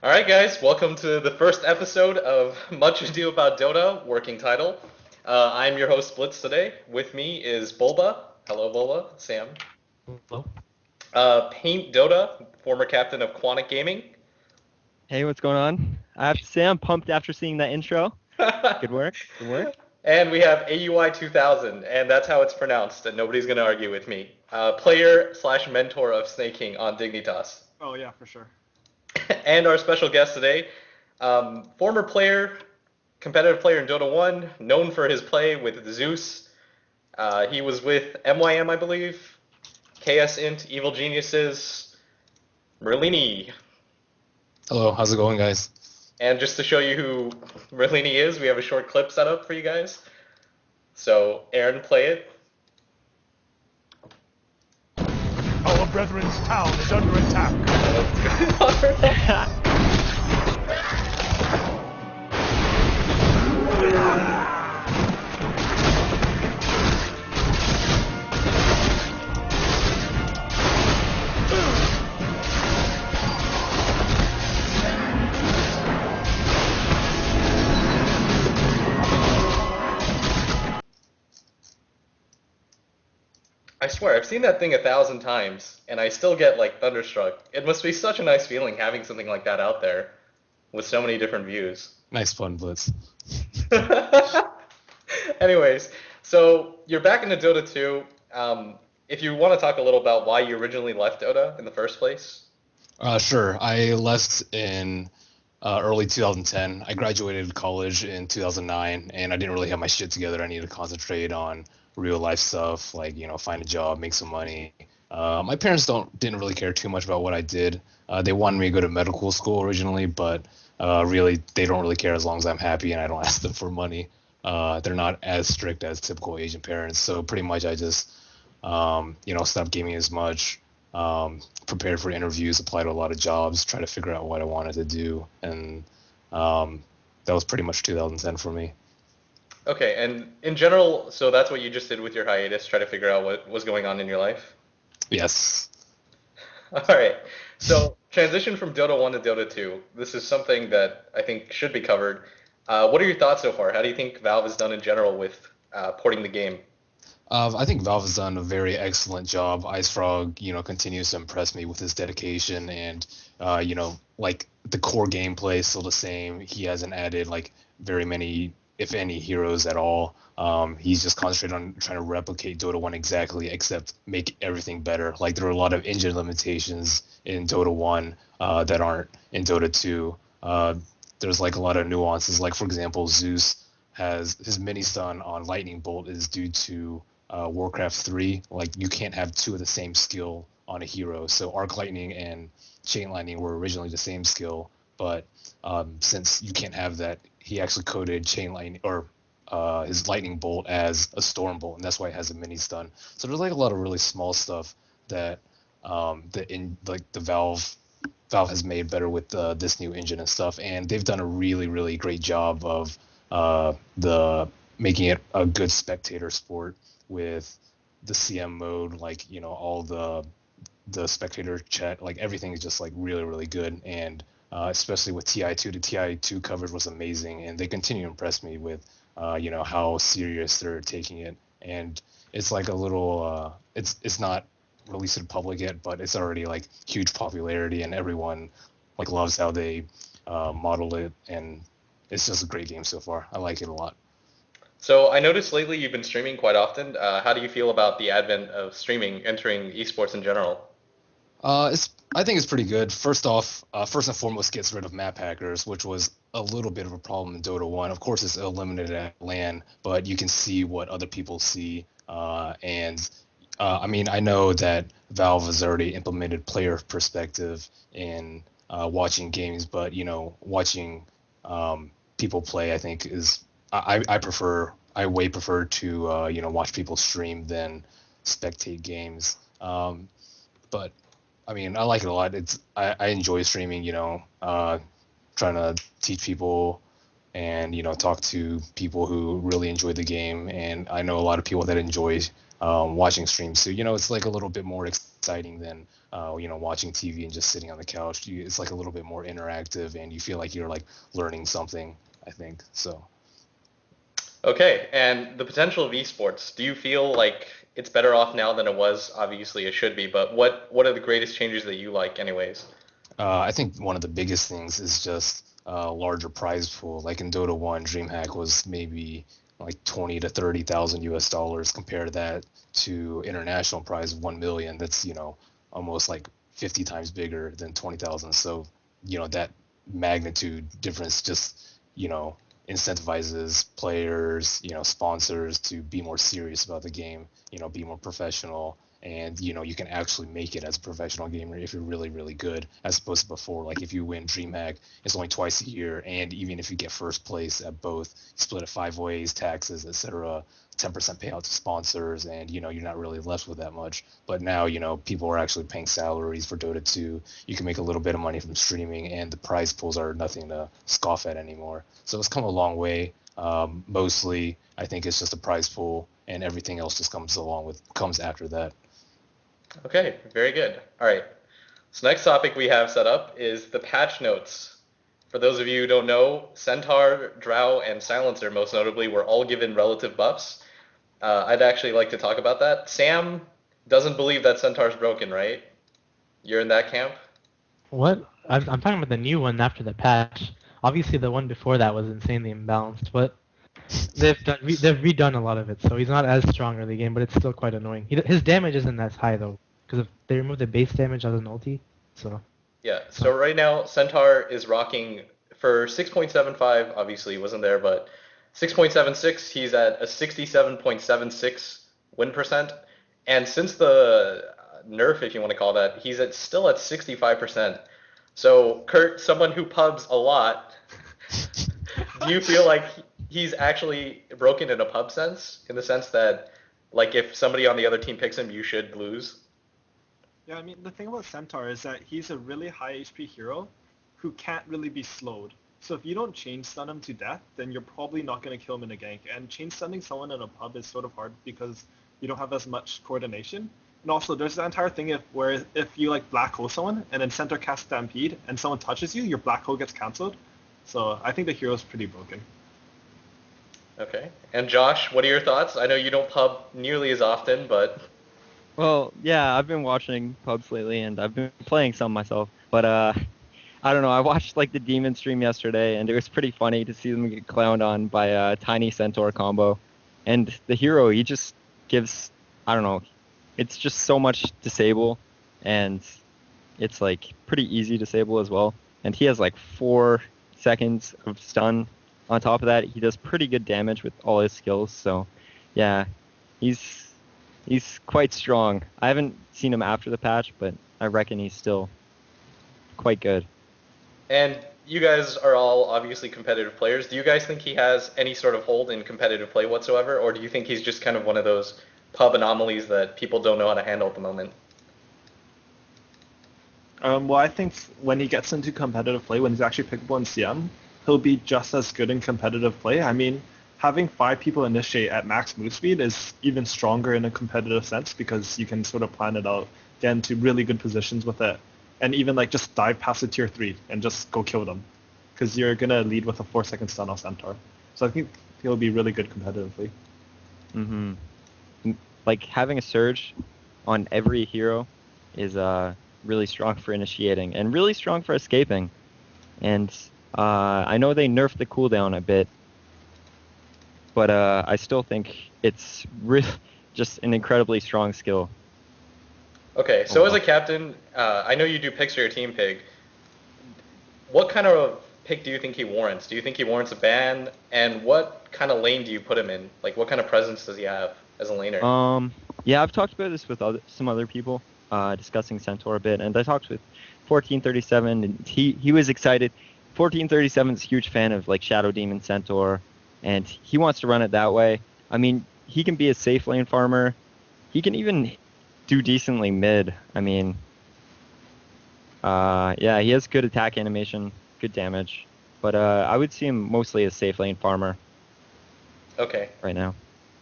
All right, guys, welcome to the first episode of Much Ado About Dota, working title. I'm your host, Blitz, today. With me is Bulba. Hello, Bulba. Sam. Hello. PAINTITGOLD, former captain of Quantic Gaming. Hey, what's going on? I have to say I'm pumped after seeing that intro. Good work. Good work. And we have AUI 2000, and that's how it's pronounced, and nobody's going to argue with me. Player/mentor of Snake King on Dignitas. Oh, yeah, for sure. And our special guest today, former player, competitive player in Dota 1, known for his play with Zeus. He was with MYM, I believe, KS.int, Evil Geniuses, Merlini. Hello, how's it going, guys? And just to show you who Merlini is, we have a short clip set up for you guys. So, Aaron, play it. Our brethren's town is under attack. I swear, I've seen that thing 1,000 times, and I still get, like, thunderstruck. It must be such a nice feeling having something like that out there with so many different views. Nice fun, Blitz. Anyways, so you're back into Dota 2. If you want to talk a little about why you originally left Dota in the first place. Sure. I left in early 2010. I graduated college in 2009, and I didn't really have my shit together. I needed to concentrate on real life stuff, like, find a job, make some money. My parents didn't really care too much about what I did. They wanted me to go to medical school originally, but really they don't really care as long as I'm happy and I don't ask them for money. They're not as strict as typical Asian parents, so pretty much I just stopped gaming as much, prepared for interviews, applied to a lot of jobs, try to figure out what I wanted to do, and that was pretty much 2010 for me. Okay, and in general, so that's what you just did with your hiatus, try to figure out what was going on in your life? Yes. All right, so transition from Dota 1 to Dota 2. This is something that I think should be covered. What are your thoughts so far? How do you think Valve has done in general with porting the game? I think Valve has done a very excellent job. IceFrog, continues to impress me with his dedication and, like the core gameplay is still the same. He hasn't added like very many, if any, heroes at all. He's just concentrated on trying to replicate Dota 1 exactly, except make everything better. Like there are a lot of engine limitations in Dota 1 that aren't in Dota 2. There's like a lot of nuances. Like for example, Zeus has his mini stun on Lightning Bolt is due to Warcraft 3. Like you can't have two of the same skill on a hero. So Arc Lightning and Chain Lightning were originally the same skill, but since you can't have that, he actually coded Chain Lightning or his Lightning Bolt as a Storm Bolt, and that's why it has a mini stun. So there's like a lot of really small stuff that the Valve has made better with this new engine and stuff, and they've done a really, really great job of the making it a good spectator sport with the CM mode, like all the spectator chat, like everything is just like really, really good, and especially with TI2, the TI2 coverage was amazing, and they continue to impress me with how serious they're taking it, and it's like a little it's not released to the public yet, but it's already like huge popularity, and everyone like loves how they model it, and it's just a great game so far. I like it a lot. So I noticed lately you've been streaming quite often. How do you feel about the advent of streaming entering esports in general? I think it's pretty good. First off, first and foremost, gets rid of map hackers, which was a little bit of a problem in Dota 1. Of course, it's eliminated at LAN, but you can see what other people see. I mean, I know that Valve has already implemented player perspective in watching games, but watching people play, I think I way prefer to watch people stream than spectate games. But I mean, I like it a lot. I enjoy streaming, trying to teach people and, talk to people who really enjoy the game. And I know a lot of people that enjoy watching streams. So, it's like a little bit more exciting than watching TV and just sitting on the couch. It's like a little bit more interactive, and you feel like you're like learning something, I think. So Okay, and the potential of esports, do you feel like it's better off now than it was? Obviously, it should be, but what are the greatest changes that you like, anyways? I think one of the biggest things is just a larger prize pool. Like in Dota 1, DreamHack was maybe like 20 to 30,000 US dollars. Compare that to international prize of 1 million. That's, almost like 50 times bigger than 20,000. So, that magnitude difference just, incentivizes players, sponsors to be more serious about the game, be more professional. And you can actually make it as a professional gamer if you're really, really good, as opposed to before. Like if you win DreamHack, it's only twice a year, and even if you get first place at both, you split it 5 ways, taxes, etc., 10% payout to sponsors, and you're not really left with that much. But now people are actually paying salaries for Dota 2. You can make a little bit of money from streaming, and the prize pools are nothing to scoff at anymore. So it's come a long way. Mostly, I think it's just a prize pool, and everything else just comes after that. Okay, very good. All right. So next topic we have set up is the patch notes. For those of you who don't know, Centaur, Drow, and Silencer, most notably, were all given relative buffs. I'd actually like to talk about that. Sam doesn't believe that Centaur's broken, right? You're in that camp? What? I'm talking about the new one after the patch. Obviously, the one before that was insanely imbalanced, but they've redone a lot of it, so he's not as strong early game, but it's still quite annoying. His damage isn't as high though, because they removed the base damage as an ulti. So Yeah. So right now, Centaur is rocking for 6.75. Obviously, he wasn't there, but 6.76. He's at a 67.76 win percent, and since the nerf, if you want to call that, he's still at 65%. So Kurt, someone who pubs a lot, do you feel like he's actually broken in a pub sense, in the sense that, like, if somebody on the other team picks him, you should lose? Yeah, I mean, the thing about Centaur is that he's a really high HP hero who can't really be slowed. So if you don't chain stun him to death, then you're probably not going to kill him in a gank. And chain stunning someone in a pub is sort of hard because you don't have as much coordination. And also, there's the entire thing if you like black hole someone and then Centaur casts Stampede and someone touches you, your black hole gets cancelled. So I think the hero's pretty broken. Okay. And Josh, what are your thoughts? I know you don't pub nearly as often, but... Well, yeah, I've been watching pubs lately, and I've been playing some myself. But I don't know. I watched like the Demon stream yesterday, and it was pretty funny to see them get clowned on by a tiny Centaur combo. And the hero, he just gives, I don't know, it's just so much disable, and it's like pretty easy disable as well. And he has like 4 seconds of stun. On top of that, he does pretty good damage with all his skills. So, yeah, he's quite strong. I haven't seen him after the patch, but I reckon he's still quite good. And you guys are all obviously competitive players. Do you guys think he has any sort of hold in competitive play whatsoever, or do you think he's just kind of one of those pub anomalies that people don't know how to handle at the moment? Well, I think when he gets into competitive play, when he's actually pickable in CM, he'll be just as good in competitive play. I mean, having 5 people initiate at max move speed is even stronger in a competitive sense because you can sort of plan it out, get into really good positions with it, and even like just dive past the tier 3 and just go kill them because you're going to lead with a 4-second stun off Centaur. So I think he'll be really good competitively. Mm-hmm. Like having a surge on every hero is really strong for initiating and really strong for escaping. And I know they nerfed the cooldown a bit, but I still think it's really just an incredibly strong skill. Okay, so as a captain, I know you do picks for your team, Pig. What kind of pick do you think he warrants? Do you think he warrants a ban? And what kind of lane do you put him in? Like, what kind of presence does he have as a laner? Yeah, I've talked about this with some other people, discussing Centaur a bit, and I talked with 1437, and he was excited. 1437 is a huge fan of like Shadow Demon Centaur, and he wants to run it that way. I mean, he can be a safe lane farmer. He can even do decently mid. I mean, yeah, he has good attack animation, good damage, but I would see him mostly as safe lane farmer. Okay. Right now.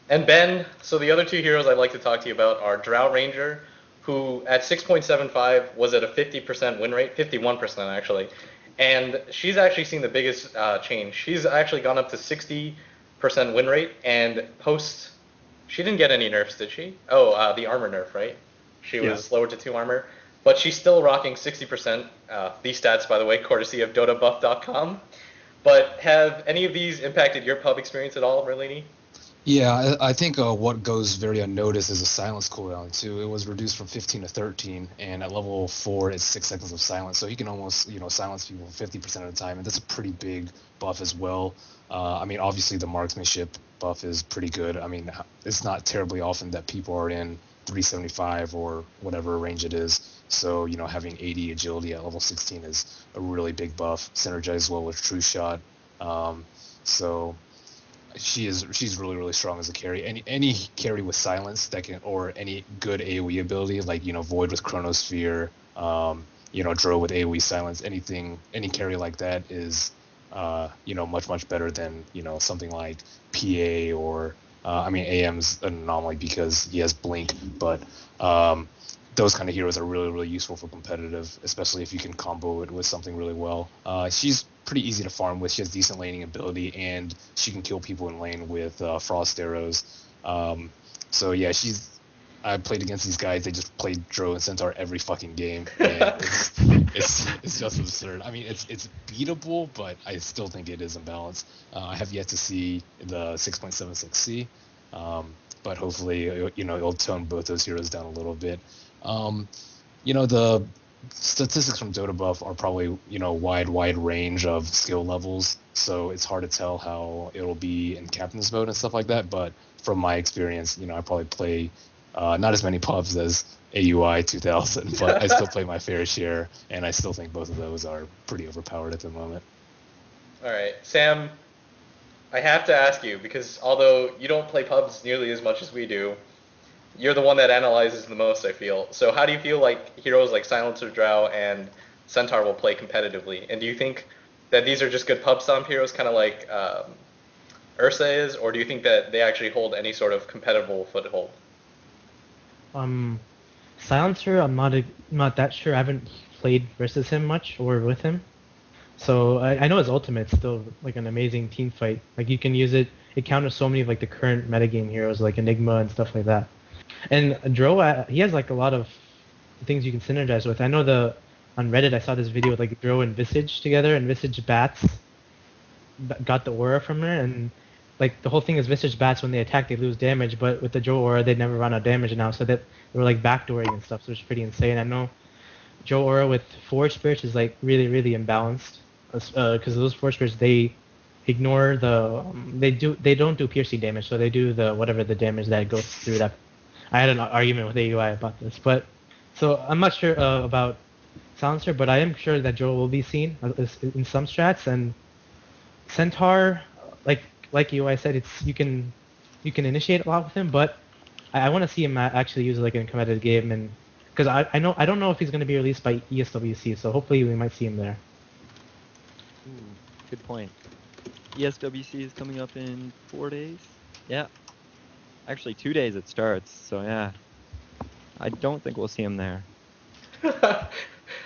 And Ben, so the other 2 heroes I'd like to talk to you about are Drow Ranger, who at 6.75 was at a 50% win rate, 51% actually. And she's actually seen the biggest change. She's actually gone up to 60% win rate, and she didn't get any nerfs, did she? Oh, the armor nerf, right? She was lowered to 2 armor, but she's still rocking 60%. These stats, by the way, courtesy of DotaBuff.com. But have any of these impacted your pub experience at all, Merlini? Yeah, I think what goes very unnoticed is a silence cooldown too. It was reduced from 15 to 13, and at level 4, it's 6 seconds of silence. So he can almost, silence people 50% of the time, and that's a pretty big buff as well. I mean, obviously the marksmanship buff is pretty good. I mean, it's not terribly often that people are in 375 or whatever range it is. So, having 80 agility at level 16 is a really big buff, synergized well with True Shot. So she's really, really strong as a carry. Any carry with silence that can, or any good AoE ability, like, Void with Chronosphere, Dro with AoE silence, any carry like that is, much, much better than, something like PA or, AM's an anomaly because he has Blink, but those kind of heroes are really, really useful for competitive, especially if you can combo it with something really well. She's pretty easy to farm with. She has decent laning ability, and she can kill people in lane with Frost Arrows. So yeah, I played against these guys. They just played Dro and Centaur every fucking game, and it's just absurd. I mean, it's beatable, but I still think it is imbalanced. I have yet to see the 6.76C, but hopefully, it'll tone both those heroes down a little bit. The statistics from Dota Buff are probably, wide range of skill levels, so it's hard to tell how it'll be in Captain's mode and stuff like that, but from my experience, I probably play not as many pubs as AUI 2000, but I still play my fair share, and I still think both of those are pretty overpowered at the moment. All right, Sam, I have to ask you, because although you don't play pubs nearly as much as we do, you're the one that analyzes the most, I feel. So how do you feel like heroes like Silencer, Drow, and Centaur will play competitively? And do you think that these are just good pub stomp heroes, kind of like Ursa is, or do you think that they actually hold any sort of competitive foothold? Silencer, I'm not that sure. I haven't played versus him much or with him. So I know his ultimate's still like an amazing team fight. Like you can use it. It counters so many of like the current metagame heroes like Enigma and stuff like that. And Dro, he has like a lot of things you can synergize with. I know on Reddit I saw this video with like Dro and Visage together, and Visage bats got the aura from her, and like the whole thing is Visage bats when they attack they lose damage, but with the Dro aura they never run out of damage now, so that they were like backdooring and stuff, so it's pretty insane. I know Dro aura with Forge Spirits is like really, really imbalanced, because those Forge Spirits they ignore they don't do piercing damage, so they do whatever the damage that goes through that. I had an argument with AUI about this, but so I'm not sure about Silencer, but I am sure that Dro will be seen in some strats, and Centaur, like AUI said, you can initiate a lot with him, but I want to see him actually use it like in a competitive game, and because I don't know if he's going to be released by ESWC, so hopefully we might see him there. Good point. ESWC is coming up in 4 days. Yeah. Actually, 2 days it starts, so yeah. I don't think we'll see him there.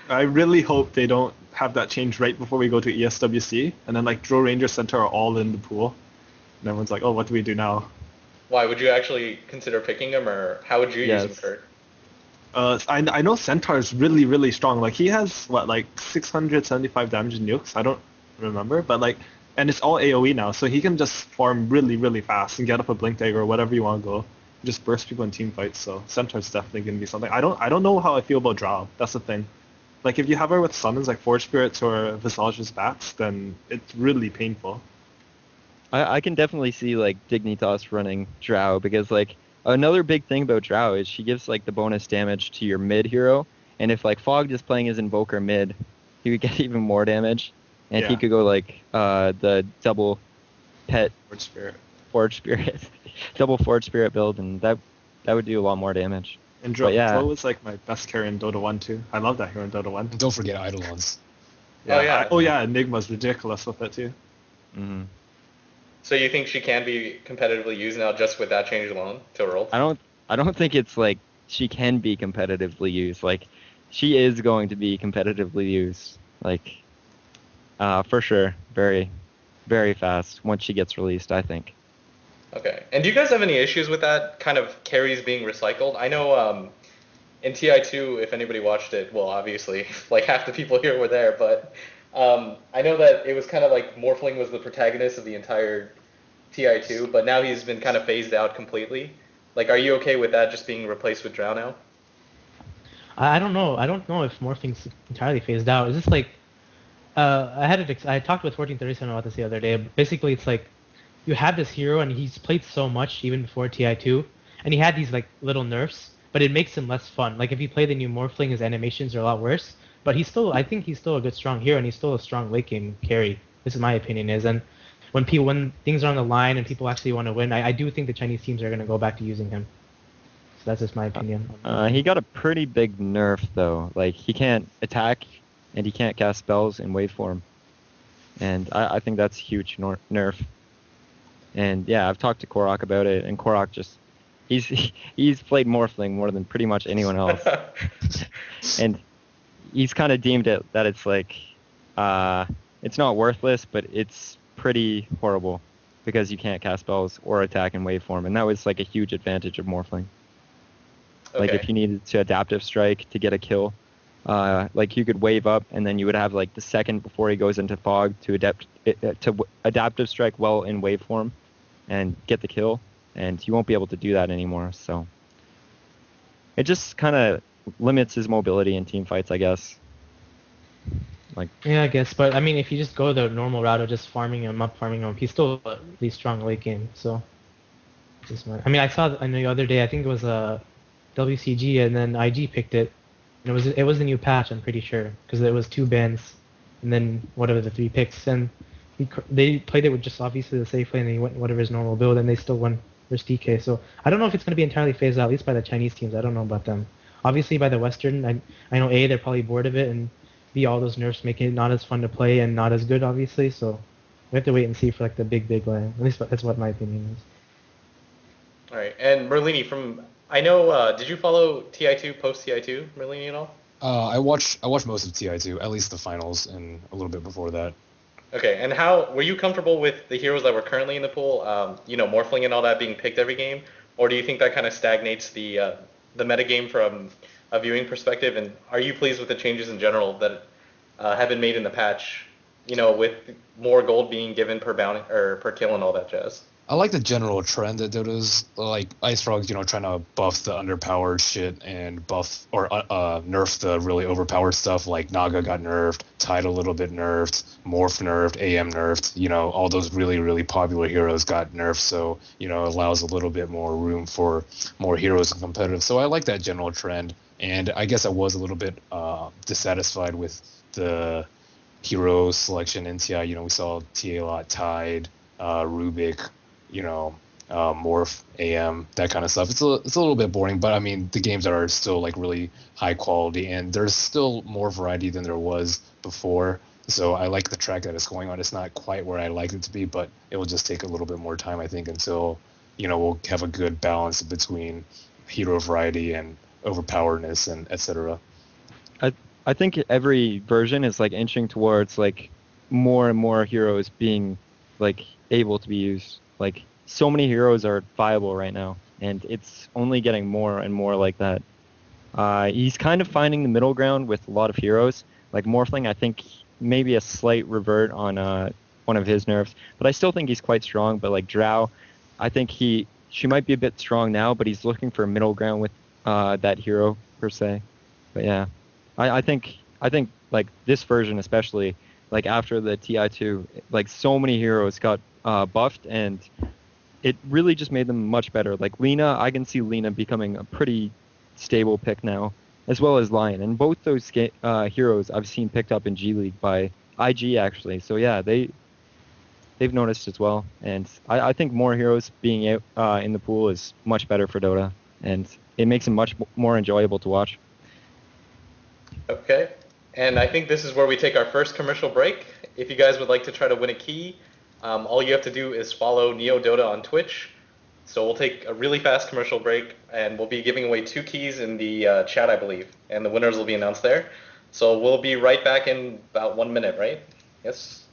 I really hope they don't have that change right before we go to ESWC, and then like Dro, Ranger, Centaur are all in the pool, and everyone's like, oh, what do we do now? Why, would you actually consider picking him, or how would you use him, Kurt? I know Centaur is really, really strong. Like he has like 675 damage in nukes. I don't remember, but like, and it's all AoE now, so he can just farm really, really fast and get up a Blink Dagger or whatever you want to go. Just burst people in team fights. So Centaur's definitely gonna be something. I don't know how I feel about Drow. That's the thing. Like if you have her with summons like Forge Spirits or Visage's Bats, then it's really painful. I can definitely see like Dignitas running Drow, because like another big thing about Drow is she gives like the bonus damage to your mid hero, and if like Fog is playing his Invoker mid, he would get even more damage, and he could go like the double pet Forge Spirit double Forge Spirit build, and that would do a lot more damage. And Dro is like my best carry in Dota 1 too. I love that hero in Dota 1. And don't forget Eidolons. Yeah. Oh yeah, Enigma's ridiculous with it too. Mm-hmm. So you think she can be competitively used now just with that change alone to roll? I don't think it's like she can be competitively used. Like, she is going to be competitively used. Like, for sure, very, very fast once she gets released, I think. Okay. And do you guys have any issues with that kind of carries being recycled? I know in TI2, if anybody watched it, well, obviously, like half the people here were there, but I know that it was kind of like Morphling was the protagonist of the entire TI2, but now he's been kind of phased out completely. Like, are you okay with that just being replaced with Drow now? I don't know. I don't know if Morphing's entirely phased out. It's just like I talked with 1437 about this the other day. Basically, it's like you have this hero and he's played so much even before TI2, and he had these like little nerfs, but it makes him less fun. Like if you play the new Morphling, his animations are a lot worse, but I think he's still a good strong hero and he's still a strong late game carry. This is my opinion and when things are on the line and people actually want to win, I do think the Chinese teams are going to go back to using him. So that's just my opinion. He got a pretty big nerf though. Like he can't attack and he can't cast spells in waveform, and I think that's a huge nerf. And yeah, I've talked to Korok about it, and Korok just he's played Morphling more than pretty much anyone else, and he's kind of deemed it that it's like it's not worthless, but it's pretty horrible because you can't cast spells or attack in waveform, and that was like a huge advantage of Morphling. Okay. Like if you needed to adaptive strike to get a kill, like you could wave up and then you would have like the second before he goes into fog to adaptive strike well in waveform and get the kill, and you won't be able to do that anymore. So it just kind of limits his mobility in team fights, I guess. Like yeah, I guess, but I mean, if you just go the normal route of just farming him up, he's still a really strong late game. So I mean, I saw the other day, I think it was WCG, and then IG picked it. And it was a new patch, I'm pretty sure, because it was 2 bans, and then whatever the 3 picks, and they played it with just obviously the safe lane, and he went whatever his normal build, and they still won versus DK. So I don't know if it's going to be entirely phased out, at least by the Chinese teams. I don't know about them. Obviously by the Western, I know they're probably bored of it, and B, all those nerfs make it not as fun to play and not as good, obviously. So we have to wait and see for like the big lane. At least that's what my opinion is. All right, and Merlini, I know, did you follow TI2 post TI2, Merlini, at all? I watched most of TI2, at least the finals, and a little bit before that. Okay, and how were you comfortable with the heroes that were currently in the pool? Morphling and all that being picked every game, or do you think that kind of stagnates the metagame from a viewing perspective? And are you pleased with the changes in general that have been made in the patch? With more gold being given per bounty or per kill and all that jazz. I like the general trend that Dota's like Ice Frog's, trying to buff the underpowered shit and buff or nerf the really overpowered stuff. Like Naga got nerfed, Tide a little bit nerfed, Morph nerfed, AM nerfed. All those really, really popular heroes got nerfed. So, it allows a little bit more room for more heroes in competitive. So I like that general trend. And I guess I was a little bit dissatisfied with the hero selection in TI. We saw TA a lot, Tide, Rubik, Morph, AM, that kind of stuff. It's a little bit boring, but I mean the games are still like really high quality, and there's still more variety than there was before. So I like the track that it's going on. It's not quite where I like it to be, but it will just take a little bit more time, I think, until we'll have a good balance between hero variety and overpoweredness and etc. I think every version is like inching towards like more and more heroes being like able to be used. Like so many heroes are viable right now, and it's only getting more and more like that. He's kind of finding the middle ground with a lot of heroes. Like Morphling, I think maybe a slight revert on one of his nerfs, but I still think he's quite strong. But like Drow, I think she might be a bit strong now, but he's looking for a middle ground with that hero per se. But yeah, I think like this version especially, like after the TI2, like so many heroes got buffed, and it really just made them much better. Like Lina, I can see Lina becoming a pretty stable pick now, as well as Lion. And both those heroes I've seen picked up in G League by IG actually. So yeah, they've noticed as well. And I think more heroes being in the pool is much better for Dota, and it makes it much more enjoyable to watch. Okay. And I think this is where we take our first commercial break. If you guys would like to try to win a key, all you have to do is follow NEODota on Twitch. So we'll take a really fast commercial break, and we'll be giving away 2 keys in the chat, I believe, and the winners will be announced there. So we'll be right back in about 1 minute, right? Yes?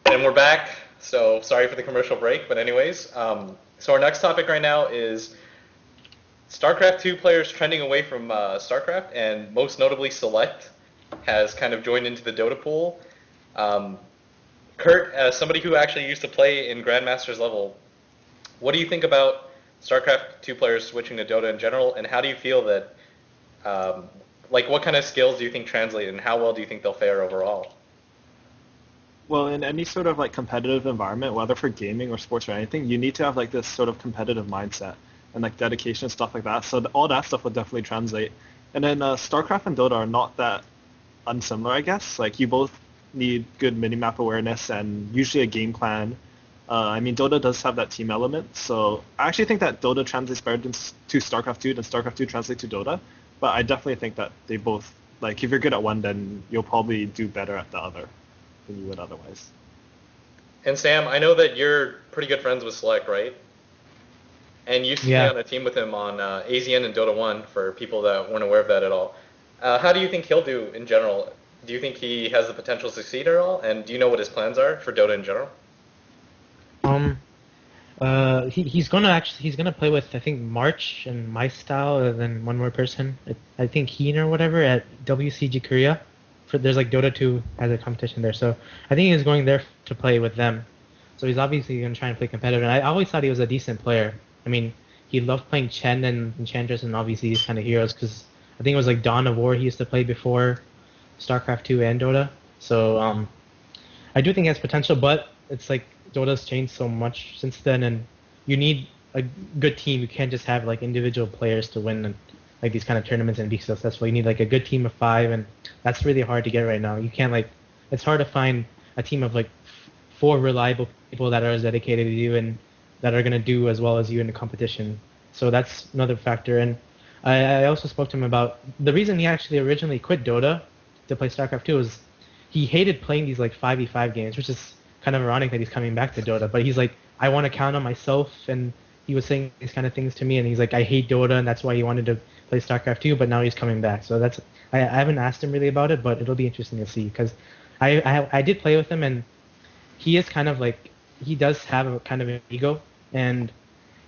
And we're back. So sorry for the commercial break, but anyways, so our next topic right now is Starcraft 2 players trending away from Starcraft, and most notably Select has kind of joined into the Dota pool. Kurt, as somebody who actually used to play in Grandmaster's level, what do you think about Starcraft 2 players switching to Dota in general, and how do you feel that, like, what kind of skills do you think translate, and how well do you think they'll fare overall? Well, in any sort of like competitive environment, whether for gaming or sports or anything, you need to have like this sort of competitive mindset and like dedication and stuff like that. So all that stuff would definitely translate. And then StarCraft and Dota are not that unsimilar, I guess. Like you both need good minimap awareness and usually a game plan. I mean, Dota does have that team element, so I actually think that Dota translates better to StarCraft 2 than StarCraft 2 translates to Dota. But I definitely think that they both, like, if you're good at one, then you'll probably do better at the other than you would otherwise. And Sam, I know that you're pretty good friends with Select, right? And you used to be on a team with him on AZN and Dota 1, for people that weren't aware of that at all. How do you think he'll do in general? Do you think he has the potential to succeed at all? And do you know what his plans are for Dota in general? He's gonna play with, I think, March and my style, and then one more person. I think Heen or whatever at WCG Korea. There's like Dota 2 has a competition there, so I think he's going there to play with them. So he's obviously gonna try and play competitive. And I always thought he was a decent player. I mean, he loved playing Chen and Enchantress and obviously these kind of heroes, because I think it was like Dawn of War he used to play before StarCraft 2 and Dota. So I do think he has potential, but it's like Dota's changed so much since then, and you need a good team. You can't just have like individual players to win like these kind of tournaments and be successful. You need like a good team of 5, and that's really hard to get right now. You can't it's hard to find a team of like 4 reliable people that are as dedicated to you and that are gonna do as well as you in the competition. So that's another factor. And I also spoke to him about the reason he actually originally quit Dota to play StarCraft 2 is he hated playing these like 5v5 games, which is kind of ironic that he's coming back to Dota. But he's like, I want to count on myself, and he was saying these kind of things to me, and he's like, I hate Dota, and that's why he wanted to play StarCraft 2, but now he's coming back. So that's I haven't asked him really about it, but it'll be interesting to see, because I did play with him, and he is kind of like, he does have a kind of an ego, and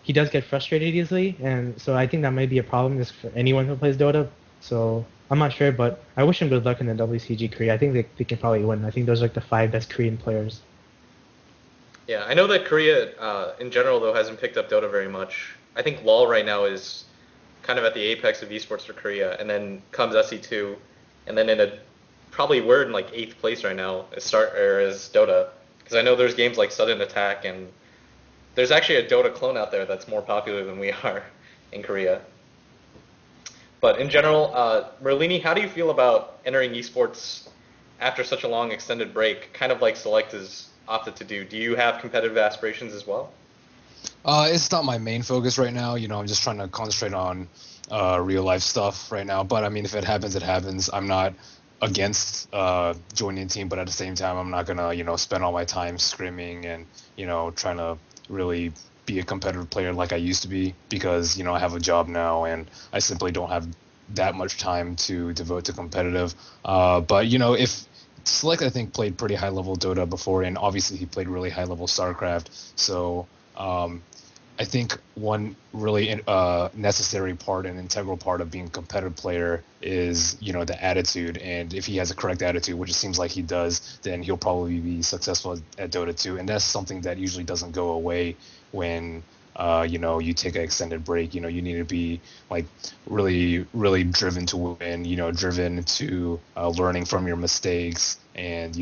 he does get frustrated easily, and so I think that might be a problem just for anyone who plays Dota. So I'm not sure, but I wish him good luck in the WCG Korea. I think they can probably win. I think those are like the 5 best Korean players. Yeah, I know that Korea, in general, though, hasn't picked up Dota very much. I think LoL right now is kind of at the apex of esports for Korea, and then comes SE2, and then probably we're in like 8th place right now as Dota, because I know there's games like Sudden Attack, and there's actually a Dota clone out there that's more popular than we are in Korea. But in general, Merlini, how do you feel about entering esports after such a long extended break, kind of like Select has opted to do? Do you have competitive aspirations as well? It's not my main focus right now. I'm just trying to concentrate on real life stuff right now. But I mean, if it happens, it happens. I'm not against joining a team, but at the same time, I'm not gonna spend all my time scrimming and trying to really be a competitive player like I used to be, because I have a job now and I simply don't have that much time to devote to competitive. But if Slick, I think, played pretty high level Dota before, and obviously he played really high level Starcraft. So I think one really necessary part and integral part of being a competitive player is the attitude. And if he has a correct attitude, which it seems like he does, then he'll probably be successful at Dota 2. And that's something that usually doesn't go away when you take an extended break. You need to be like really, really driven to win. Driven to learning from your mistakes, and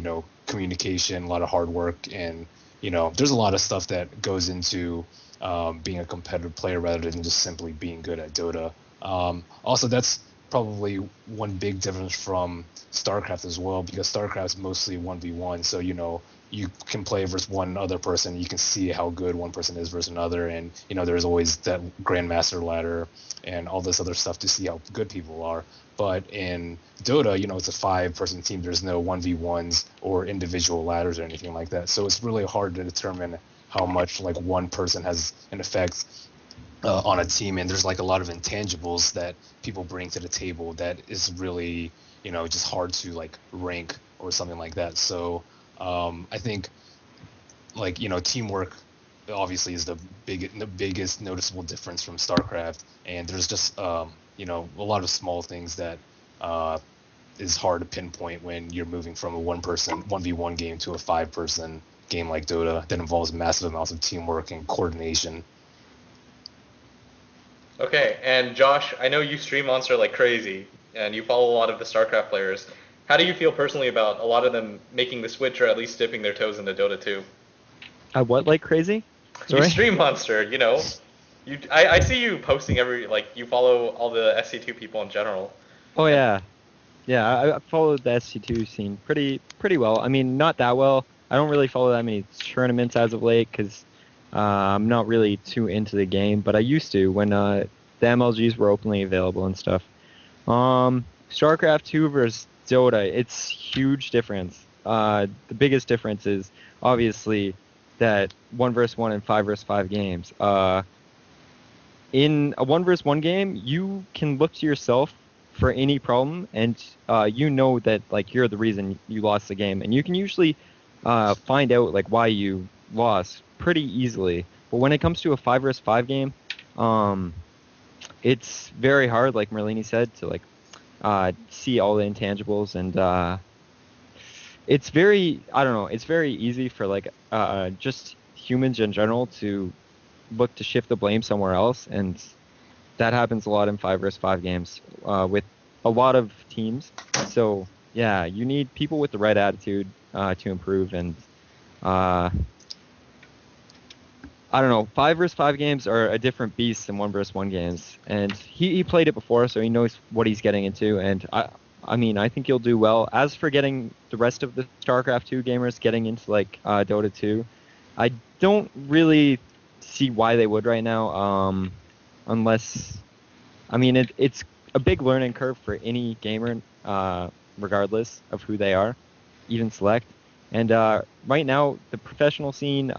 communication, a lot of hard work, and there's a lot of stuff that goes into being a competitive player rather than just simply being good at Dota. Also, that's probably one big difference from Starcraft as well, because Starcraft's mostly 1v1, so you can play versus one other person, you can see how good one person is versus another, and there's always that Grandmaster ladder and all this other stuff to see how good people are. But in Dota, it's a 5-person team, there's no 1v1s or individual ladders or anything like that, so it's really hard to determine how much like one person has an effect on a team, and there's like a lot of intangibles that people bring to the table that is really just hard to like rank or something like that. So I think like teamwork obviously is the biggest noticeable difference from StarCraft, and there's just a lot of small things that is hard to pinpoint when you're moving from a 1v1 game to a 5-person game like Dota that involves massive amounts of teamwork and coordination. Okay, and Josh, I know you stream Monster like crazy, and you follow a lot of the StarCraft players. How do you feel personally about a lot of them making the switch, or at least dipping their toes into Dota 2? What, like crazy? Sorry? You stream Monster, I see you posting you follow all the SC2 people in general. Oh yeah, I followed the SC2 scene pretty well. I mean, not that well. I don't really follow that many tournaments as of late because I'm not really too into the game, but I used to when the MLGs were openly available and stuff. StarCraft 2 versus Dota, it's huge difference. The biggest difference is obviously that 1 versus 1 and 5 versus 5 games. In a 1 versus 1 game, you can look to yourself for any problem, and that like you're the reason you lost the game, and you can usually find out like why you lost pretty easily. But when it comes to a 5 versus 5 game, it's very hard, like Merlini said, to like see all the intangibles, and it's very, I don't know, it's very easy for like just humans in general to look to shift the blame somewhere else, and that happens a lot in 5 versus 5 games with a lot of teams. So yeah, you need people with the right attitude to improve, and I don't know, 5 versus 5 games are a different beast than 1 versus 1 games, and he played it before, so he knows what he's getting into, and I mean, I think he'll do well. As for getting the rest of the StarCraft 2 gamers getting into like Dota 2, I don't really see why they would right now, unless, I mean, it's a big learning curve for any gamer, regardless of who they are, even Select. And right now, the professional scene,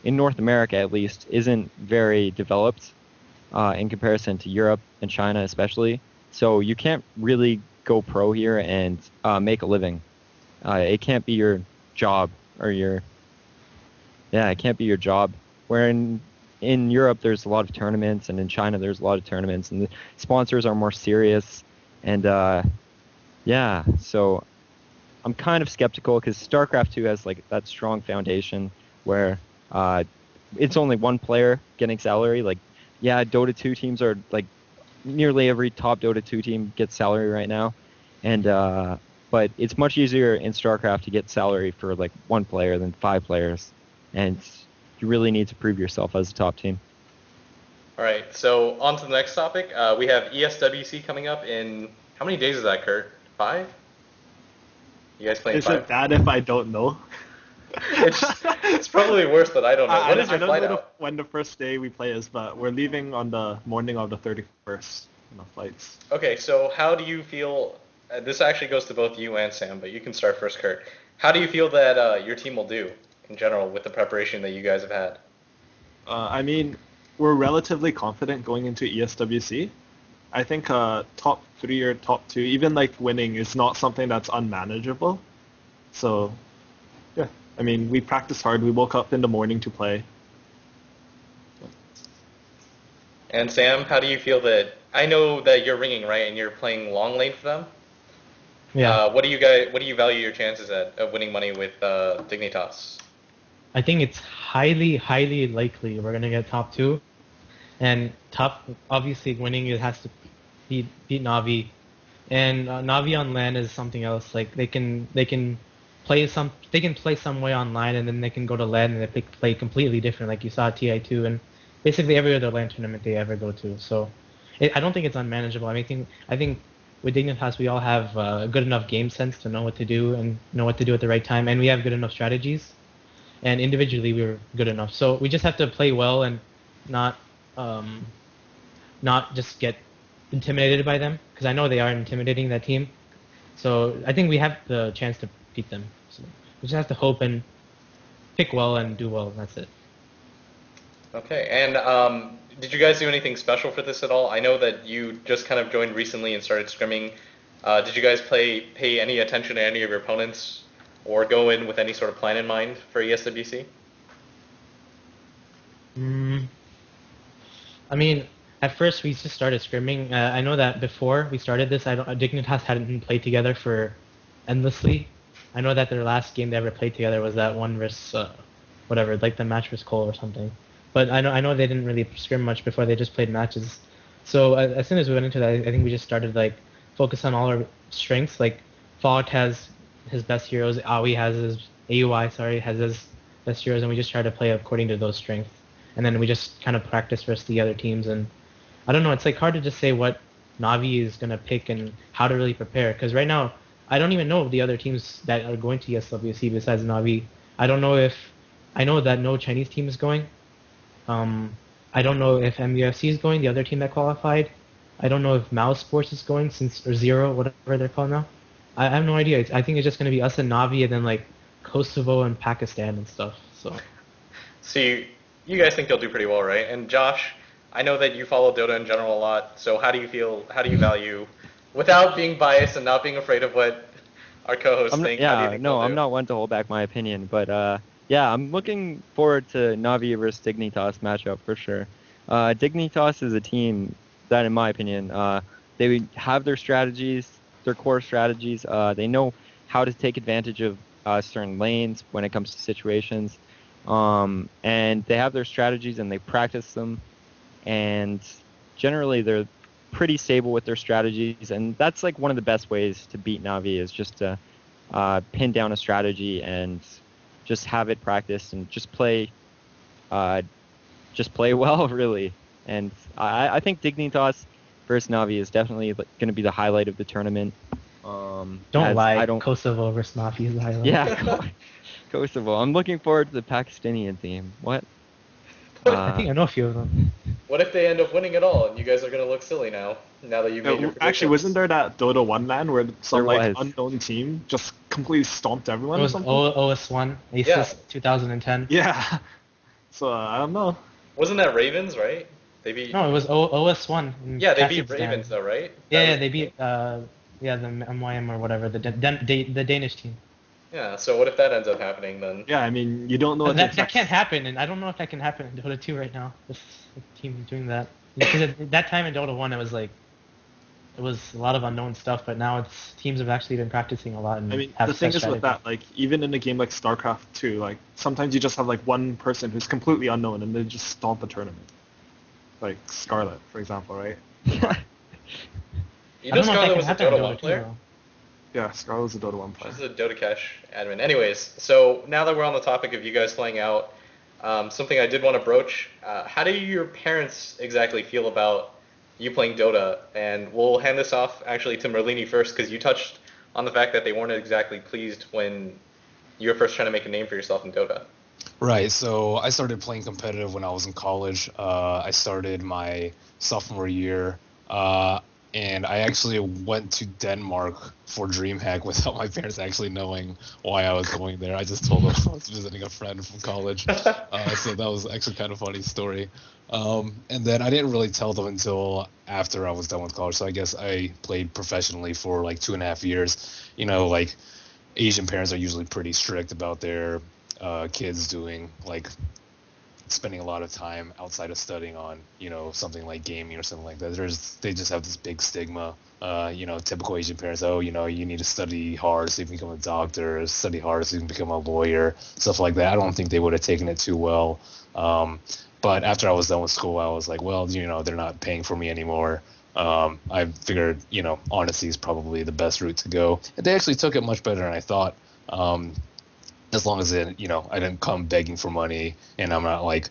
in North America at least, isn't very developed in comparison to Europe and China especially. So you can't really go pro here and make a living. It can't be your job it can't be your job. Where in Europe there's a lot of tournaments, and in China there's a lot of tournaments, and the sponsors are more serious. And so I'm kind of skeptical because StarCraft 2 has like that strong foundation where it's only one player getting salary. Like, yeah, Dota 2 teams are like nearly every top Dota 2 team gets salary right now, and but it's much easier in StarCraft to get salary for like one player than 5 players, and you really need to prove yourself as a top team. All right, so on to the next topic. We have ESWC coming up in, how many days is that, Kurt? 5? You guys playing 5? Is it bad if I don't know? It's probably worse, but I don't know. What is your I don't flight know out? when the first day we play is, but we're leaving on the morning of the 31st on the flights. Okay, so how do you feel? This actually goes to both you and Sam, but you can start first, Kurt. How do you feel that your team will do in general with the preparation that you guys have had? I mean, we're relatively confident going into ESWC. I think top 3 or top 2, even like winning, is not something that's unmanageable. So, yeah, I mean, we practiced hard. We woke up in the morning to play. And Sam, how do you feel that? I know that you're ringing, right, and you're playing long lane for them. Yeah. What do you value your chances at of winning money with Dignitas? I think it's highly, highly likely we're gonna get top 2, and obviously winning it has to beat Navi, and Navi on LAN is something else. Like they can play some way online, and then they can go to LAN and they play completely different. Like you saw at TI2 and basically every other LAN tournament they ever go to. So I don't think it's unmanageable. I think with Dignitas we all have good enough game sense to know what to do and know what to do at the right time, and we have good enough strategies. And individually we were good enough. So we just have to play well and not just get intimidated by them, because I know they are intimidating, that team. So I think we have the chance to beat them. So we just have to hope and pick well and do well, and that's it. Okay, and did you guys do anything special for this at all? I know that you just kind of joined recently and started scrimming. Did you guys pay any attention to any of your opponents, or go in with any sort of plan in mind for ESWC? I mean, at first we just started scrimming. I know that before we started this, Dignitas hadn't played together for endlessly. I know that their last game they ever played together was that one versus whatever, like the match versus Cole or something. But I know they didn't really scrim much before. They just played matches. So as soon as we went into that, I think we just started like focus on all our strengths. Like Fog has his best heroes, AUI has his best heroes, and we just try to play according to those strengths. And then we just kind of practice versus the other teams. And I don't know, it's like hard to just say what Navi is going to pick and how to really prepare. Because right now, I don't even know the other teams that are going to ESWC besides Navi. I know that no Chinese team is going. I don't know if MUFC is going, the other team that qualified. I don't know if Mouse Sports is going, or Zero, whatever they're called now. I have no idea. I think it's just going to be us and Navi, and then like Kosovo and Pakistan and stuff. So you guys think you'll do pretty well, right? And Josh, I know that you follow Dota in general a lot. So how do you value, without being biased and not being afraid of what our co-hosts think? How do you think they'll do? I'm not one to hold back my opinion, but yeah, I'm looking forward to Navi versus Dignitas matchup for sure. Dignitas is a team that, in my opinion, they have their strategies, their core strategies. They know how to take advantage of certain lanes when it comes to situations, and they have their strategies and they practice them. And generally, they're pretty stable with their strategies, and that's like one of the best ways to beat Navi is just to pin down a strategy and just have it practiced and just play well, really. And I think Dignitas versus Navi is definitely going to be the highlight of the tournament. Don't lie. Kosovo versus Navi is the highlight. Yeah, Kosovo. I'm looking forward to the Pakistani team. What? I think I know a few of them. What if they end up winning it all and you guys are going to look silly now that you've made your predictions? Actually, wasn't there that Dota 1 LAN where some There was. unknown team just completely stomped everyone It or was something? OS1, ASUS 2010. Yeah. So I don't know. Wasn't that Ravens, right? They beat. No, it was OS1. Yeah, they beat Ravens though, right? Yeah, they beat the MYM or whatever, the Danish team. Yeah, so what if that ends up happening then? Yeah, I mean, you don't know what to That expect. can't happen, and I don't know if that can happen in Dota 2 right now. This team doing that. Because at that time in Dota 1, it was a lot of unknown stuff, but now teams have actually been practicing a lot. And I mean, have the thing set is with that, like, even in a game like Starcraft 2, like, sometimes you just have, like, one person who's completely unknown and they just stomp the tournament. Like, Scarlet, for example, right? You I know don't know if that Scarlet can was a happen in Dota Dota 1 2, player? though. Yeah, Scarlet was a Dota 1 player. She's a Dota Cash admin. Anyways, so now that we're on the topic of you guys playing out, something I did want to broach, how do your parents exactly feel about you playing Dota? And we'll hand this off actually to Merlini first, because you touched on the fact that they weren't exactly pleased when you were first trying to make a name for yourself in Dota? Right. So I started playing competitive when I was in college. I started my sophomore year, and I actually went to Denmark for DreamHack without my parents actually knowing why I was going there. I just told them I was visiting a friend from college. So that was actually kind of a funny story. And then I didn't really tell them until after I was done with college. So I guess I played professionally for like 2.5 years. You know, like Asian parents are usually pretty strict about their kids doing like spending a lot of time outside of studying on, you know, something like gaming or something like that. They just have this big stigma. You know, typical Asian parents, oh, you know, you need to study hard so you can become a doctor, study hard so you can become a lawyer, stuff like that. I don't think they would have taken it too well. But after I was done with school, I was like, well, you know, they're not paying for me anymore. I figured, you know, honesty is probably the best route to go. And they actually took it much better than I thought. As long as it, you know, I didn't come begging for money, and I'm not like,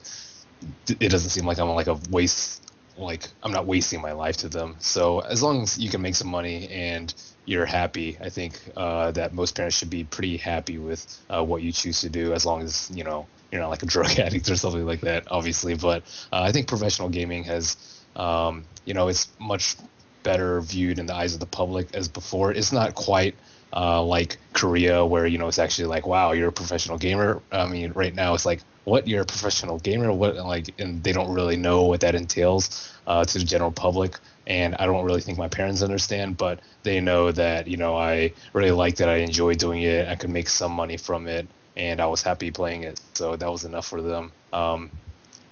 it doesn't seem like I'm like a waste, like I'm not wasting my life to them. So as long as you can make some money and you're happy, I think that most parents should be pretty happy with what you choose to do, as long as, you know, you're not like a drug addict or something like that, obviously. But I think professional gaming has, you know, it's much better viewed in the eyes of the public as before. It's not quite like Korea, where, you know, it's actually like, wow, you're a professional gamer. I mean, right now it's like, what, you're a professional gamer? What, like, and they don't really know what that entails to the general public. And I don't really think my parents understand, but they know that, you know, I really liked it. I enjoyed doing it. I could make some money from it, and I was happy playing it. So that was enough for them.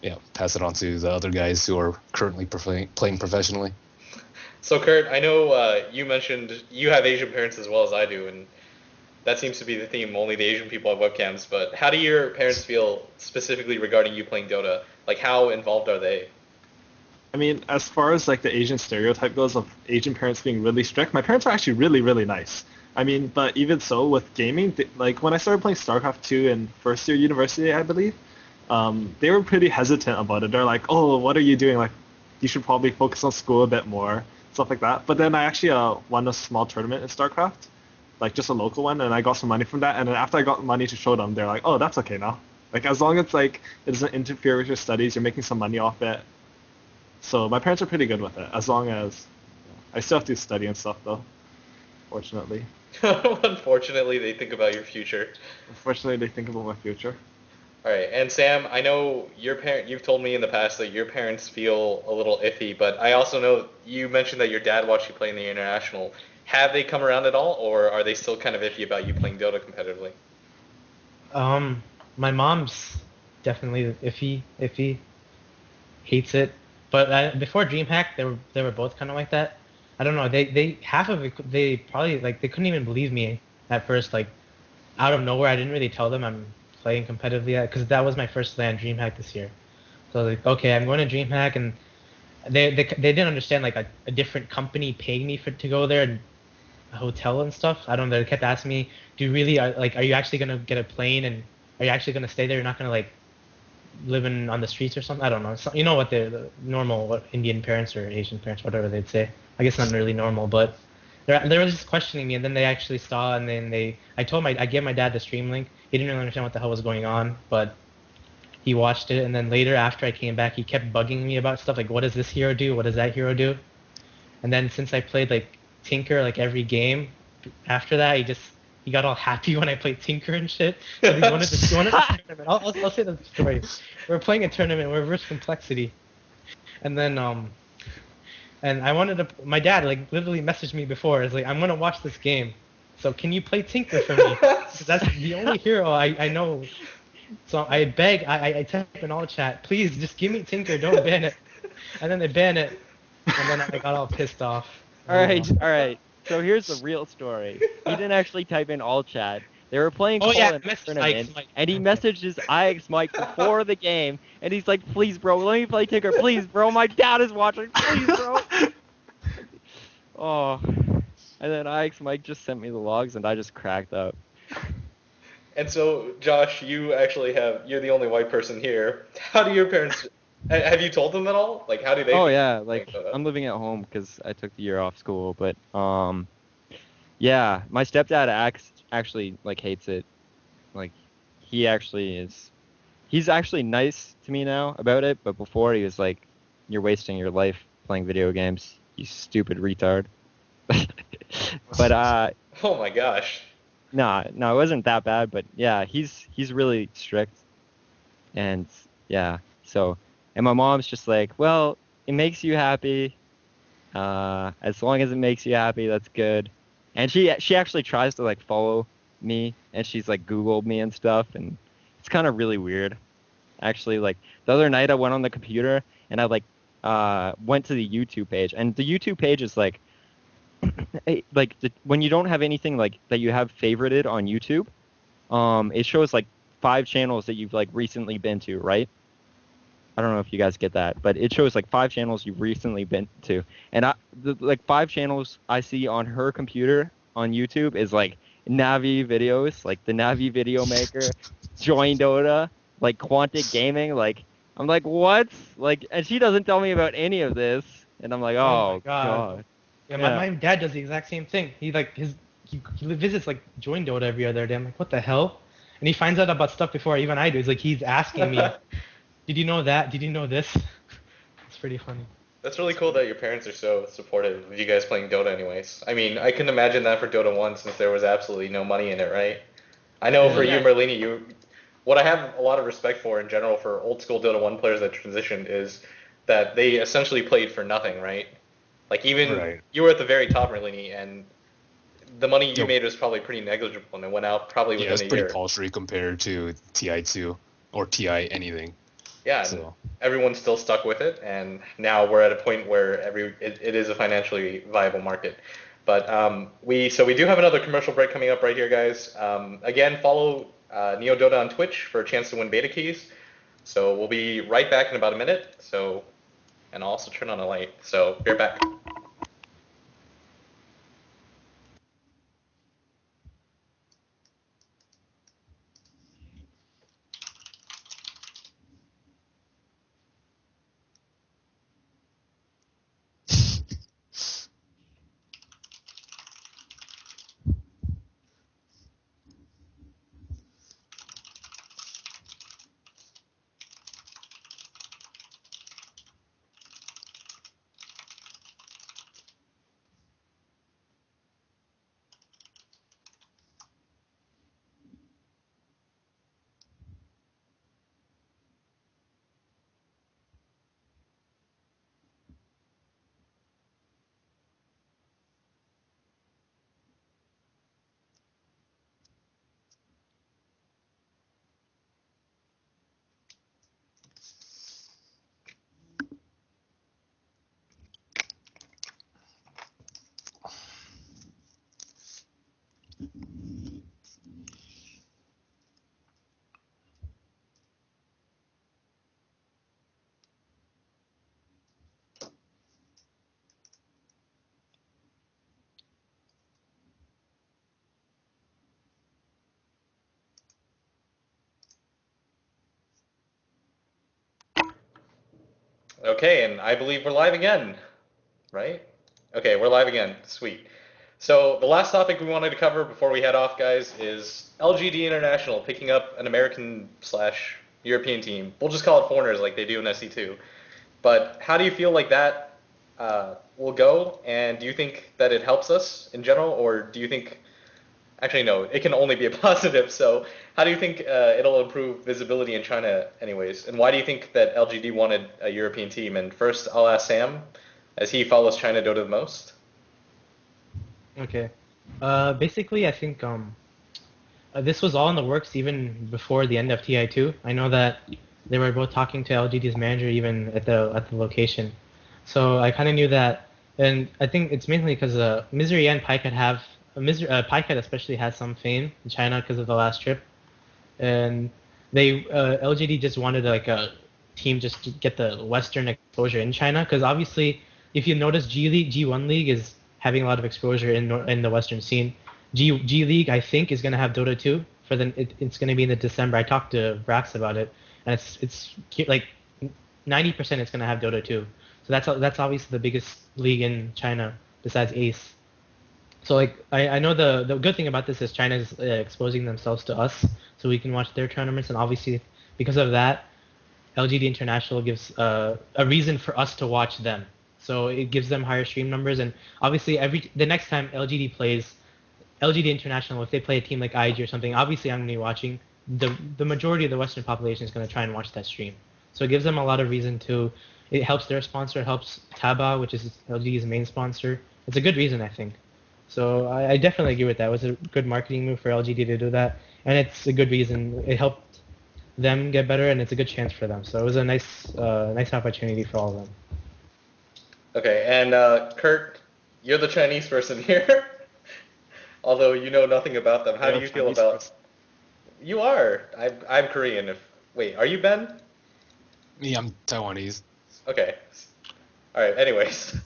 Yeah, pass it on to the other guys who are currently playing professionally. So Kurt, I know you mentioned you have Asian parents as well as I do, and that seems to be the theme. Only the Asian people have webcams. But how do your parents feel specifically regarding you playing Dota? Like, how involved are they? I mean, as far as like the Asian stereotype goes of Asian parents being really strict, my parents are actually really, really nice. I mean, but even so, with gaming, like when I started playing Starcraft 2 in first year university, I believe, they were pretty hesitant about it. They're like, oh, what are you doing? Like, you should probably focus on school a bit more, stuff like that. But then I actually won a small tournament in Starcraft, like just a local one, and I got some money from that. And then after I got money to show them, they're like, oh, that's okay now. Like, as long as like it doesn't interfere with your studies, you're making some money off it. So my parents are pretty good with it, as long as I still have to study and stuff though, fortunately. Unfortunately, they think about your future. Unfortunately, they think about my future. All right, and Sam, I know you've told me in the past that your parents feel a little iffy, but I also know you mentioned that your dad watched you play in the international. Have they come around at all, or are they still kind of iffy about you playing Dota competitively? My mom's definitely iffy, hates it. But before DreamHack, they were both kind of like that. I don't know. They half of it, they probably like they couldn't even believe me at first. Like out of nowhere, I didn't really tell them I'm playing competitively because that was my first play on DreamHack this year. So I was like, okay, I'm going to DreamHack, and they didn't understand like a different company paying me to go there, and a hotel and stuff. I don't know. They kept asking me, do you really are you actually gonna get a plane, and are you actually gonna stay there? You're not gonna like living on the streets or something? I don't know. So, you know what the normal what Indian parents or Asian parents, whatever they'd say. I guess not really normal, but they were just questioning me, and then they actually saw, and then I gave my dad the stream link. He didn't really understand what the hell was going on, but he watched it, and then later after I came back, he kept bugging me about stuff like, what does this hero do? What does that hero do? And then since I played like Tinker like every game, after that he got all happy when I played Tinker and shit. So he wanted to tournament. I'll say the story. We were playing a tournament, we were versus Complexity, and then and I wanted to. My dad like literally messaged me before. It's like, I'm gonna watch this game, so can you play Tinker for me? Because that's the only hero I know. So I beg, I type in all chat, please just give me Tinker, don't ban it. And then they ban it, and then I got all pissed off. All right. So here's the real story. He didn't actually type in all chat. They were playing Call in the tournament, and he messaged his IX Mike before the game, and he's like, please, bro, let me play Tinker. Please, bro, my dad is watching. Please, bro. Oh. And then IX Mike just sent me the logs, and I just cracked up. And so, Josh, you're the only white person here. How do your parents, have you told them at all? Like, how do they? Oh, yeah, like, I'm living at home because I took the year off school, but, yeah, my stepdad actually, like, hates it. Like, he actually is. He's actually nice to me now about it, but before he was like, "You're wasting your life playing video games, you stupid retard." But Oh my gosh. no, it wasn't that bad. But yeah, he's really strict, and yeah. So, and my mom's just like, "Well, it makes you happy. As long as it makes you happy, that's good." And she actually tries to like follow me, and she's like Googled me and stuff, and it's kind of really weird. Actually, like the other night I went on the computer and I like went to the YouTube page, and the YouTube page is like like when you don't have anything like that you have favorited on YouTube, it shows like 5 channels that you've like recently been to, right? I don't know if you guys get that, but it shows like 5 channels you've recently been to, and like 5 channels I see on her computer on YouTube is like Navi videos, like the Navi video maker, Join Dota, like Quantic Gaming, like I'm like, what? Like, and she doesn't tell me about any of this, and I'm like, Oh my oh God. Yeah, my dad does the exact same thing. He visits like Join Dota every other day. I'm like, what the hell? And he finds out about stuff before even I do. It's like he's asking me, did you know that? Did you know this? It's pretty funny. That's really cool that your parents are so supportive of you guys playing Dota anyways. I mean, I can imagine that for Dota 1 since there was absolutely no money in it, right? I know for you, Merlini, what I have a lot of respect for in general for old school Dota 1 players that transitioned is that they essentially played for nothing, right? Like even you were at the very top, Merlini, and the money you made was probably pretty negligible and it went out probably within a year. Yeah, it's pretty paltry compared to TI2 or TI anything. Yeah, so everyone's still stuck with it, and now we're at a point where it is a financially viable market. But we do have another commercial break coming up right here, guys. Again, follow NEODota on Twitch for a chance to win beta keys. So we'll be right back in about a minute. So, and I'll also turn on a light. So be right back. Okay, and I believe we're live again, right? Okay, we're live again. Sweet. So the last topic we wanted to cover before we head off, guys, is LGD International picking up an American/European team. We'll just call it foreigners like they do in SC2. But how do you feel like that will go? And do you think that it helps us in general, or do you think... Actually, no, it can only be a positive. So how do you think it'll improve visibility in China anyways? And why do you think that LGD wanted a European team? And first, I'll ask Sam, as he follows China Dota the most. Okay. Basically, I think this was all in the works even before the end of TI2. I know that they were both talking to LGD's manager even at the location. So I kind of knew that, and I think it's mainly because Misery and Pikehead have... Pikehead especially has some fame in China because of the last trip, and they LGD just wanted like a team just to get the Western exposure in China, because obviously if you notice G League, G1 League is having a lot of exposure in the Western scene. G League I think is gonna have Dota 2 for it's gonna be in the December. I talked to Brax about it, and it's like 90% it's gonna have Dota 2. So that's obviously the biggest league in China besides Ace. So like I know the good thing about this is China's exposing themselves to us, so we can watch their tournaments, and obviously because of that, LGD International gives a reason for us to watch them. So it gives them higher stream numbers, and obviously the next time LGD plays, LGD International, if they play a team like IG or something, obviously I'm gonna be watching. The majority of the Western population is gonna try and watch that stream. So it gives them a lot of reason to. It helps their sponsor, it helps Taba, which is LGD's main sponsor. It's a good reason, I think. So I definitely agree with that. It was a good marketing move for LGD to do that, and it's a good reason. It helped them get better, and it's a good chance for them. So it was a nice opportunity for all of them. Okay, and Kurt, you're the Chinese person here, although you know nothing about them. How do you feel about? Person. You are. I'm Korean. Wait, are you Ben? Me, I'm Taiwanese. Okay. All right. Anyways,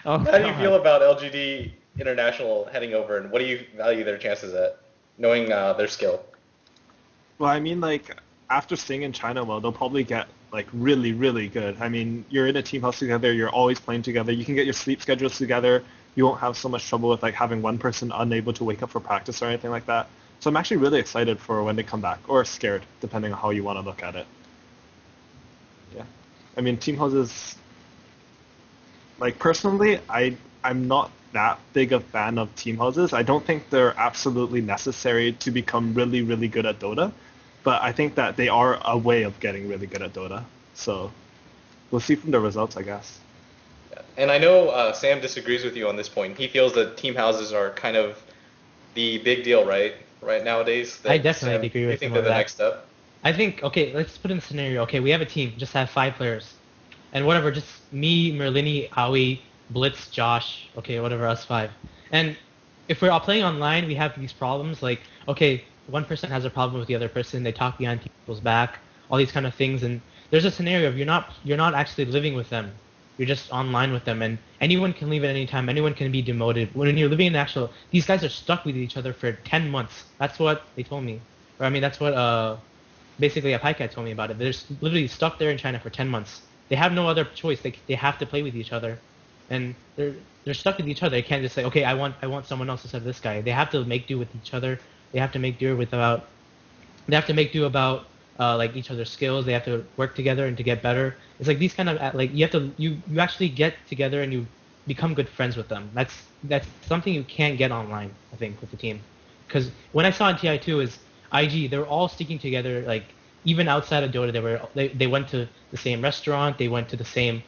Oh, how do you feel about LGD International heading over, and what do you value their chances at, knowing their skill? Well, I mean, like, after staying in China, well, they'll probably get, like, really, really good. I mean, you're in a team house together, you're always playing together, you can get your sleep schedules together, you won't have so much trouble with, like, having one person unable to wake up for practice or anything like that. So I'm actually really excited for when they come back, or scared, depending on how you want to look at it. Yeah. I mean, team houses, like, personally, I'm not that big a fan of team houses. I don't think they're absolutely necessary to become really, really good at Dota, but I think that they are a way of getting really good at Dota. So we'll see from the results, I guess. Yeah. And I know Sam disagrees with you on this point. He feels that team houses are kind of the big deal, right nowadays. I definitely agree with you think him they're on the that. next step? I think, okay, let's put in a scenario. Okay, we have a team, just have 5 players. And whatever, just me, Merlini, Aoi, Blitz, Josh, okay, whatever, us 5. And if we're all playing online, we have these problems, like, okay, one person has a problem with the other person, they talk behind people's back, all these kind of things, and there's a scenario of you're not actually living with them. You're just online with them, and anyone can leave at any time, anyone can be demoted. When you're living in actual, these guys are stuck with each other for 10 months. That's what they told me. Or I mean, that's what basically a PAINTITGOLD told me about it. They're literally stuck there in China for 10 months. They have no other choice. They have to play with each other, and they're stuck with each other. They can't just say, okay, I want someone else instead of this guy. They have to make do with each other. They have to make do about like each other's skills. They have to work together and to get better. It's like these kind of like you actually get together and you become good friends with them. That's something you can't get online, I think, with the team. Because when I saw in TI2 is IG, they were all sticking together. Like even outside of Dota, they went to the same restaurant. They went to the same.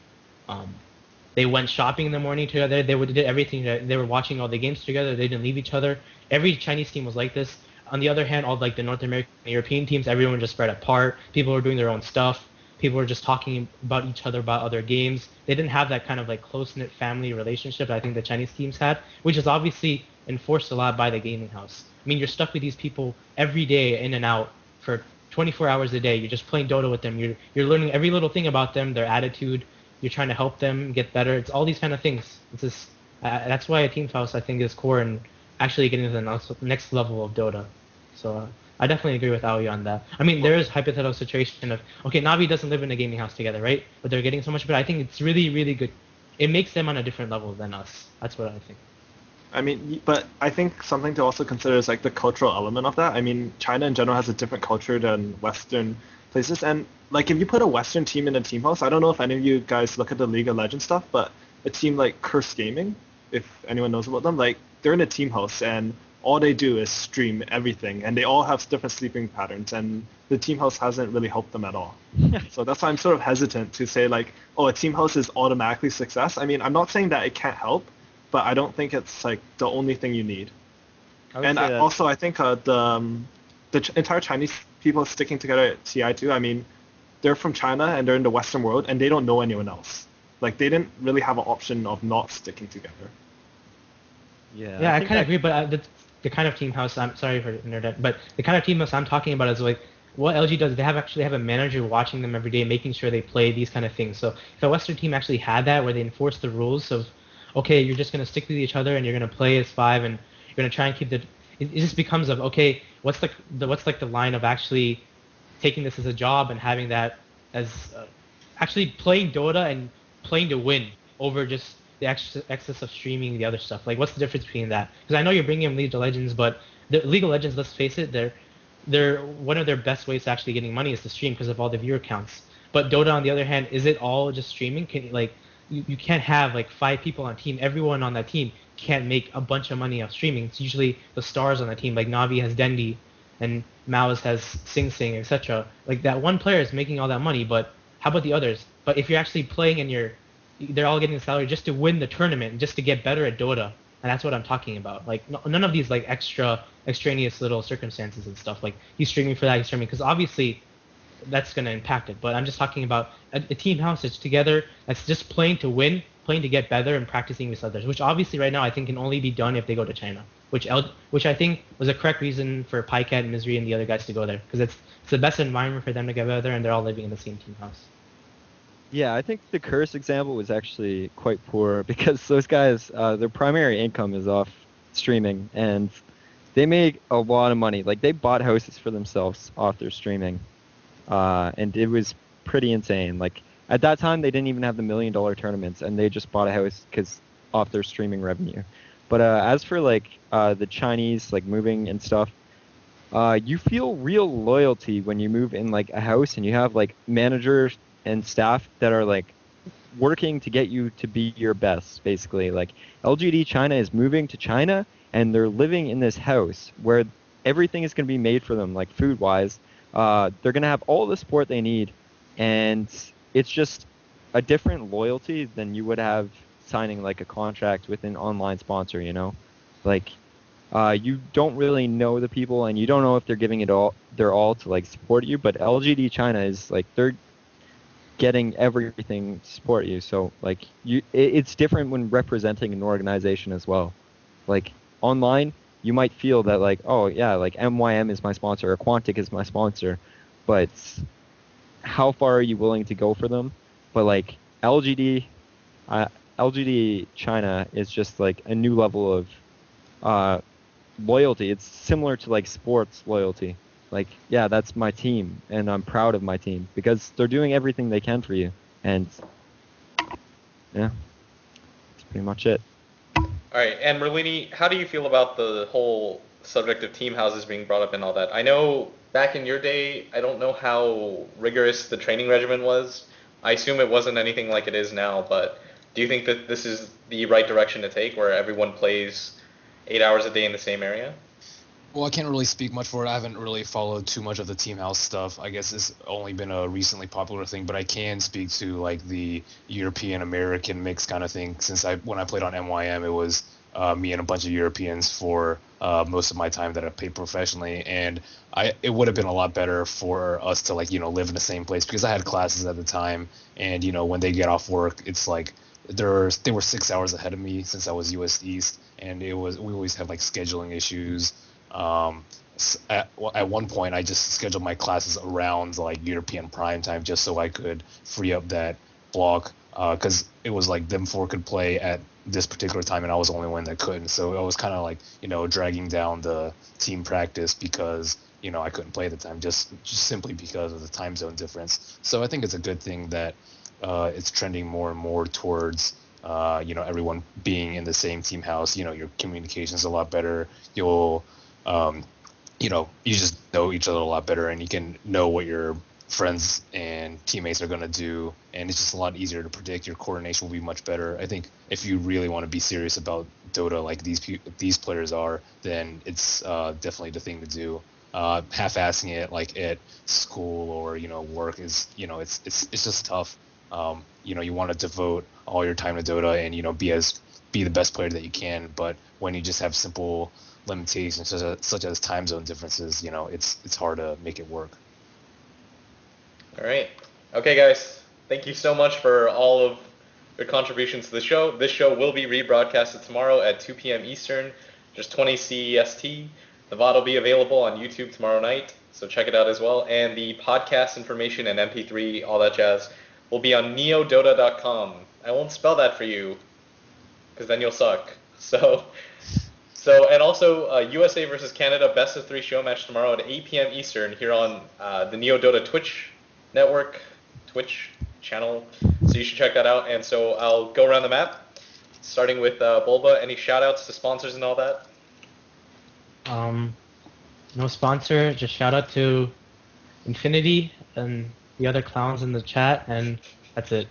They went shopping in the morning together. They did everything. They were watching all the games together. They didn't leave each other. Every Chinese team was like this. On the other hand, all like the North American and European teams, everyone just spread apart. People were doing their own stuff. People were just talking about each other, about other games. They didn't have that kind of like close-knit family relationship I think the Chinese teams had, which is obviously enforced a lot by the gaming house. I mean, you're stuck with these people every day in and out for 24 hours a day. You're just playing Dota with them. You're learning every little thing about them, their attitude. You're trying to help them get better. It's all these kind of things. It's just that's why a team house I think is core in actually getting to the next level of Dota. So I definitely agree with Aoi on that. I mean, there is hypothetical situation of, okay, Navi doesn't live in a gaming house together, right? But they're getting so much better. I think it's really, really good. It makes them on a different level than us. That's what I think. I mean, but I think something to also consider is like the cultural element of that. I mean, China in general has a different culture than Western places. And like if you put a Western team in a team house, I don't know if any of you guys look at the League of Legends stuff, but a team like Curse Gaming, if anyone knows about them, like they're in a team house and all they do is stream everything, and they all have different sleeping patterns, and the team house hasn't really helped them at all. So that's why I'm sort of hesitant to say like, oh, a team house is automatically success. I mean, I'm not saying that it can't help, but I don't think it's like the only thing you need. And also, I think the entire Chinese people sticking together at TI2, I mean, they're from China and they're in the Western world, and they don't know anyone else. Like they didn't really have an option of not sticking together. Yeah, I kind of agree, but the kind of team house, I'm sorry for internet, but the kind of team house I'm talking about is like what LG does. They actually have a manager watching them every day, making sure they play these kind of things. So if a Western team actually had that, where they enforce the rules of, okay, you're just gonna stick with each other and you're gonna play as 5 and you're gonna try and keep it just becomes of, okay, what's the line of actually taking this as a job and having that as actually playing Dota and playing to win over just the excess of streaming the other stuff? Like, what's the difference between that? Because I know you're bringing in League of Legends, but the League of Legends, let's face it, they're one of their best ways to actually getting money is to stream because of all the viewer counts. But Dota, on the other hand, is it all just streaming? Can like you can't have like 5 people on a team. Everyone on that team can't make a bunch of money off streaming. It's usually the stars on the team. Like Navi has Dendi, and Mao's has Sing Sing, etc. Like that one player is making all that money, but how about the others? But if you're actually playing and they're all getting a salary just to win the tournament, just to get better at Dota, and that's what I'm talking about. Like none of these like extraneous little circumstances and stuff. Like he's streaming for that, he's streaming because obviously that's going to impact it. But I'm just talking about a team house that's together, that's just playing to win, playing to get better, and practicing with others. Which obviously right now I think can only be done if they go to China. Which I think was a correct reason for PaiKat, Misery, and the other guys to go there because it's the best environment for them to get better, and they're all living in the same team house. Yeah, I think the Curse example was actually quite poor because those guys, their primary income is off streaming, and they make a lot of money. Like they bought houses for themselves off their streaming, and it was pretty insane. Like at that time, they didn't even have the $1 million tournaments, and they just bought a house because off their streaming revenue. But as for like the Chinese like moving and stuff, you feel real loyalty when you move in like a house and you have like managers and staff that are like working to get you to be your best, basically. Like LGD China is moving to China and they're living in this house where everything is going to be made for them, like food wise. They're going to have all the support they need, and it's just a different loyalty than you would have signing like a contract with an online sponsor, you know? Like you don't really know the people and you don't know if they're giving it all their all to like support you, but LGD China is like they're getting everything to support you. So like it's different when representing an organization as well. Like online, you might feel that like, oh yeah, like MYM is my sponsor or Quantic is my sponsor, but how far are you willing to go for them? But like LGD China is just like a new level of loyalty. It's similar to like sports loyalty. Like, yeah, that's my team, and I'm proud of my team because they're doing everything they can for you. And yeah, that's pretty much it. All right, and Merlini, how do you feel about the whole subject of team houses being brought up and all that? I know back in your day, I don't know how rigorous the training regimen was. I assume it wasn't anything like it is now, but do you think that this is the right direction to take, where everyone plays 8 hours a day in the same area? Well, I can't really speak much for it. I haven't really followed too much of the team house stuff. I guess it's only been a recently popular thing, but I can speak to like the European American mix kind of thing. Since when I played on MYM, it was me and a bunch of Europeans for most of my time that I played professionally, and it would have been a lot better for us to like live in the same place because I had classes at the time, and when they get off work, it's like they were 6 hours ahead of me since I was US East, and we always have like scheduling issues. At one point I just scheduled my classes around like European prime time just so I could free up that block because it was like them four could play at this particular time and I was the only one that couldn't, so I was kind of like dragging down the team practice because I couldn't play at the time just simply because of the time zone difference. So I think it's a good thing that it's trending more and more towards everyone being in the same team house. Your communication's a lot better. You'll you just know each other a lot better, and you can know what your friends and teammates are going to do, and it's just a lot easier to predict. Your coordination will be much better. I think if you really want to be serious about Dota like these players are, then it's definitely the thing to do. Half-assing it like at school or work is it's just tough. You want to devote all your time to Dota and be the best player that you can, but when you just have simple limitations such as time zone differences, it's hard to make it work. All right. Okay, guys. Thank you so much for all of your contributions to the show. This show will be rebroadcasted tomorrow at 2 p.m. Eastern, just 20 CEST. The VOD will be available on YouTube tomorrow night, so check it out as well. And the podcast information and MP3, all that jazz, will be on NEODota.com. I won't spell that for you, because then you'll suck. And also USA versus Canada best of 3 show match tomorrow at 8 p.m. Eastern here on the NEODota Twitch channel. So you should check that out. And so I'll go around the map. starting with Bulba. Any shout-outs to sponsors and all that? No sponsor. Just shout out to Infinity and the other clowns in the chat, and that's it.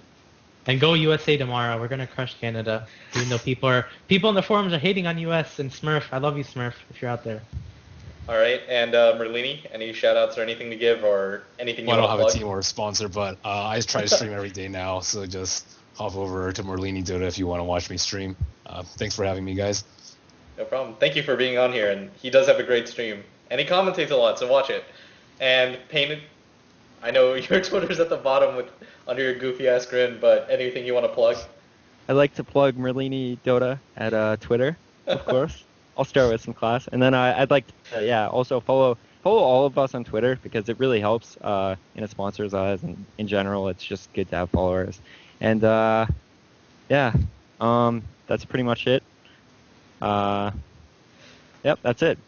And go USA tomorrow. We're gonna crush Canada. Even though people in the forums are hating on US and Smurf. I love you, Smurf, if you're out there. All right, and Merlini, any shout-outs or anything to give, or anything you Well, I want don't to have plug? a team or a sponsor, but I try to stream every day now, so just hop over to NEODota if you want to watch me stream. Thanks for having me, guys. No problem. Thank you for being on here, and he does have a great stream, and he commentates a lot, so watch it. And Painted, I know your Twitter's at the bottom under your goofy ass grin, but anything you want to plug? I'd like to plug NEODota at Twitter, of course. I'll start with some class, and then I'd like to, also follow all of us on Twitter because it really helps in a sponsor's eyes, and in general, it's just good to have followers. And that's pretty much it. Yep, that's it.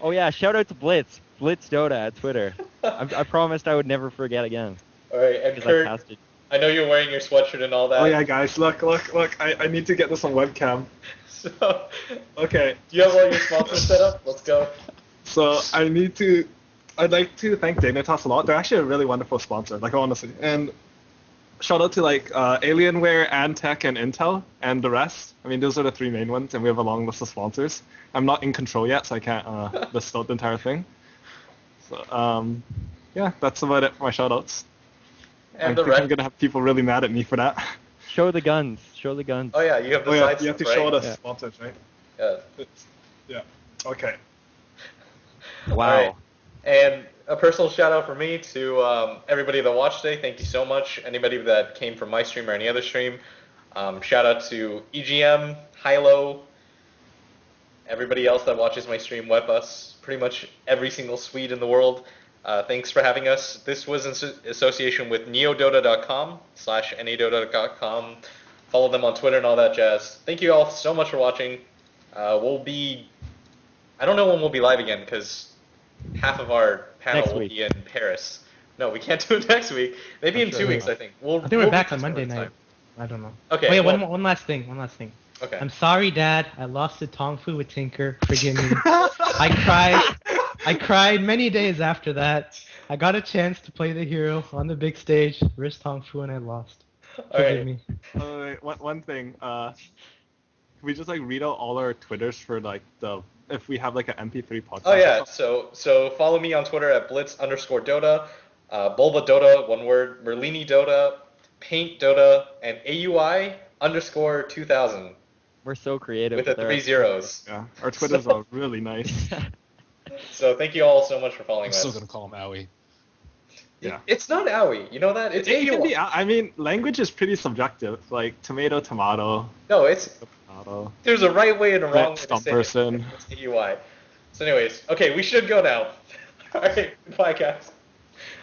Oh yeah, shout out to Blitz Dota at Twitter. I promised I would never forget again. All right, and Kurt, I know you're wearing your sweatshirt and all that. Oh yeah, guys, look! I need to get this on webcam. So, okay. Do you have all your sponsors set up? Let's go. So I'd like to thank Dignitas a lot. They're actually a really wonderful sponsor, like honestly. And shout out to like Alienware, Antec, and Intel, and the rest. I mean, those are the three main ones, and we have a long list of sponsors. I'm not in control yet, so I can't list out the entire thing. So yeah, that's about it for my shout outs. And I think I'm gonna have people really mad at me for that. Show the guns. Show the guns. Oh yeah, you have the yeah, side you have to stuff, show right? the sponsors, right? Yeah. Yeah. Okay. Wow. Right. And a personal shout out for me to everybody that watched today. Thank you so much. Anybody that came from my stream or any other stream. Shout out to EGM, Hilo, everybody else that watches my stream, Webus, pretty much every single Swede in the world. Thanks for having us. This was in association with NEODota.com/NEODota.com. Follow them on Twitter and all that jazz. Thank you all so much for watching. I don't know when we'll be live again because half of our panel will be in Paris. No, we can't do it next week. Maybe in 2 weeks, I think. I think we're back on Monday night. I don't know. Okay. Oh yeah, one last thing. Okay. I'm sorry, Dad. I lost to Tong Fu with Tinker. Forgive me. I cried many days after that. I got a chance to play the hero on the big stage, versus Tong Fu, and I lost. Forgive me. One thing. Can we just like read out all our Twitters for like if we have like an MP3 podcast? Oh yeah. So follow me on Twitter at Blitz_Dota, Bulba Dota, one word, Merlini Dota, Paint Dota, and AUI_2000. We're so creative. With the 3 zeros. Yeah, our Twitters are really nice. So thank you all so much for following I'm us. still gonna call him Owie. Yeah. It's not Owie. You know that? It's AUI. I mean, language is pretty subjective. Like tomato. No, it's Tomato. there's a right way and a wrong way to say person. it. It's AUI. So anyways, okay, we should go now. All right, bye guys.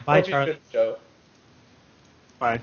Bye, Hope you Charlie. enjoyed the show. Bye.